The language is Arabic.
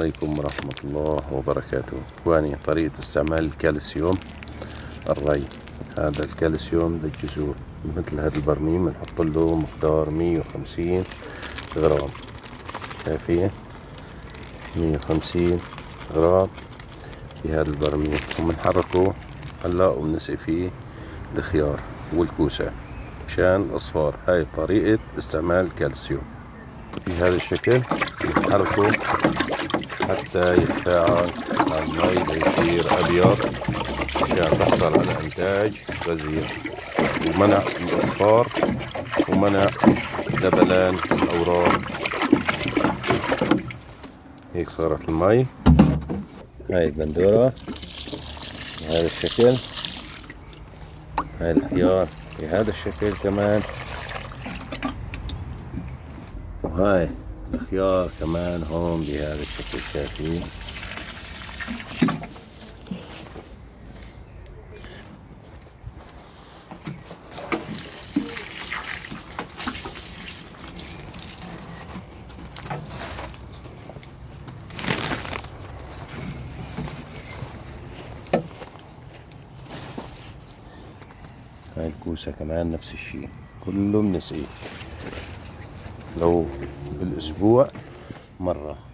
عليكم ورحمة الله وبركاته. إخواني، طريقة استعمال الكالسيوم الري. هذا الكالسيوم للجذور مثل هذا البرميل بنحط له مقدار 150 غرام. شايفين 150 غرام في هذا البرميل، وبنحركه هلا وبنسقي فيه الخيار والكوسة مشان الأصفار. هاي طريقة استعمال الكالسيوم في هذا الشكل. بنحركه حتى يتفاعل مع المي ليصير أبيض عشان تحصل على إنتاج غزير ومنع الأصفار ومنع ذبلان الأوراق. هيك صارت المي. هاي البندورة بهذا الشكل، هاي الخيار بهذا الشكل كمان، وهاي الخيار كمان هون بهذا الشكل. شايفين هاي الكوسة كمان نفس الشي، كله بنسقيه لو بالأسبوع مرة.